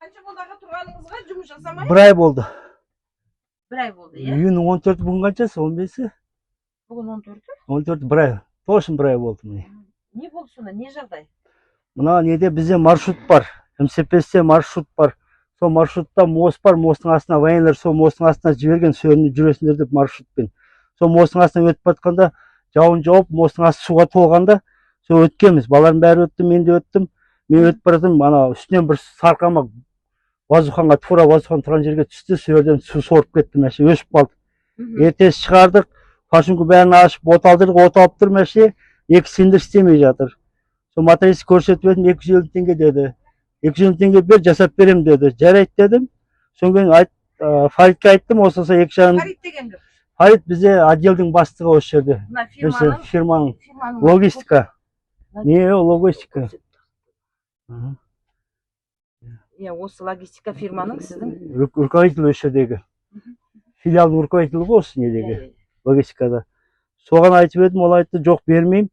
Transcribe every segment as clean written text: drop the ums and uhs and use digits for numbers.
Qancha bo'ldi aqa turganingizga жұмыс жасамай? Bir ay oldu. Bir ay bo'ldi, ya. Үйінің 14 бүгін қаншасы? 15-і? Бүгін 14-і? 14 bir ay. Точно bir ay oldu міне. Не болды сонда? Не жағдай? Мына неде бізде маршрут бар. МСПСте маршрут бар. Сол маршрутта мост бар. Мосттың астына военлер сол мосттың астына жіберген сөрініп жүресіңдер деп маршрутпен. Сол мосттың астына өтіп жатқанда жауын жауып, мосттың асты суға толғанда сол өткенбіз. Балалардың бәрі өтті, мен де өттім. Мен өтіп баратырмын, ана үстінен бір сарқама Вазуханға тура Вазухан тұрған жерге түсті, сөйерден су сорып кетті, мәше өшіп қалды. Ертесі шығардық, фашинку бәрін ашып, от алдырдық, от алып тұр, мәше екі сендір істемей жатыр. Сол моторист көрсетіп едім, 250 теңге деді. 250 теңге бер, жасап берем деді. Жарайды дедім. Содан кейін Фаридке айттым, осылса екі жағын. Фарид деген кім? Фарид бізде отделдің бастығы осы жерде. Мына фирманың логистика. Не, логистика. Осы логистика фирманың сіздің? Руководитель осы жердегі. Филиалдың руководителі ғой осы недегі. Логистикада. Соған айтып едім, ол айтты, жоқ бермеймін.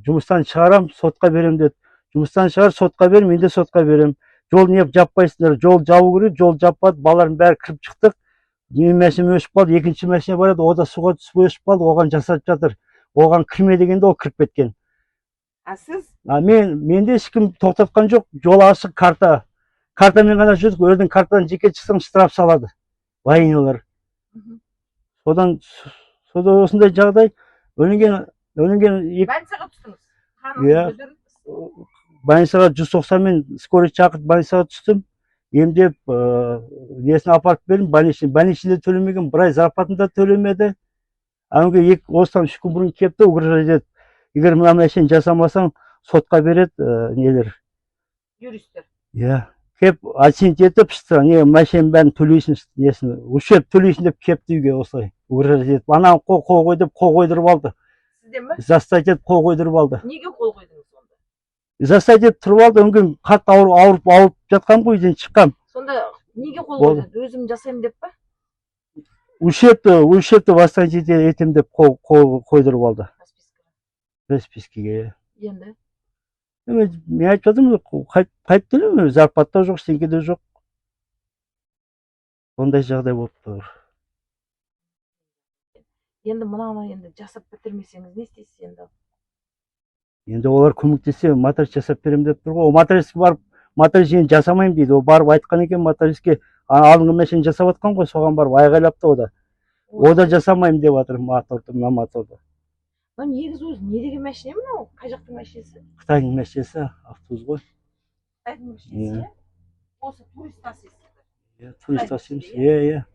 Жұмыстан шығарам, сотқа берем деді. Жұмыстан шығар, сотқа берем, мен де сотқа берем. Жол не жаппайсыңдар, жол жабу керек, жол жаппады, балалардың бәрі кіріп шықтық. Мен мәшіне өшіп қалды, екінші мәшіне барады, о да суға түсіп өшіп қалды, оған жасап жатыр. Оған кірме дегенде ол кіріп кеткен. А сіз? Менде ешкім тоқтатқан жоқ, жол ашық, карта. Картамен ғана жүрдік, өрдің картадан жеке шықсаң штраф салады. Военлер. Содан осындай жағдай, өнінген Больницаға түстіңіз? Иә. Больницаға 190 мен скорый шақыртып больницаға түстім. Емдеп, несін апарып бердім, больничный төлемеген, бір ай зарплатын да төлемеді. Әнге осыдан 3 күн бұрын кепті, угрожать етіп, егер мына мәшін жасамасаң, сотқа береді нелер. Юристер. Иә. Кеп, оценить етіп, мәшін бәрін төлейсің, несін, ущерб төлейсің деп кепті үйге осылай, угрожать етіп. Анан қол қой деп қол қойдырып алды. Сізден бе? Заставить етіп қол қойдырып алды. Неге қол қойдыңыз сонда? Заставить етіп тұрып алды, өңген қатты ауырып жатқан ғой, үйден шыққам. Сонда неге қол қойдыңыз? Өзім жасаймын деп па? Ущербті восстановить етем деп қол қойдырып алды. Распискеге. Енді? Мен айтып жатырмын, қайтып төлеймін, зарплата жоқ, ештеңе де жоқ. Ондай жағдай болып тұр. Енді мынаны енді жасап бітірмесеңіз не істейсіз енді? Енді олар көмектесе, моторист жасап берем деп тұр ғой. О мотористке барып, моторист енді жасамайым дейді. О барып айтқан екен, мотористке алынған мәшін жасап атқан ғой, соған барып айғайлапты о да. О да жасамайым деп жатыр моторды. Негіз өзі не деген мәшіне мынау? Қай жақтың мәшінесі? Қытайдың мәшінесі, автобус ғой. Қытайдың мәшінесі? Осы турист тасисыздар? Турист тасимыз, иә.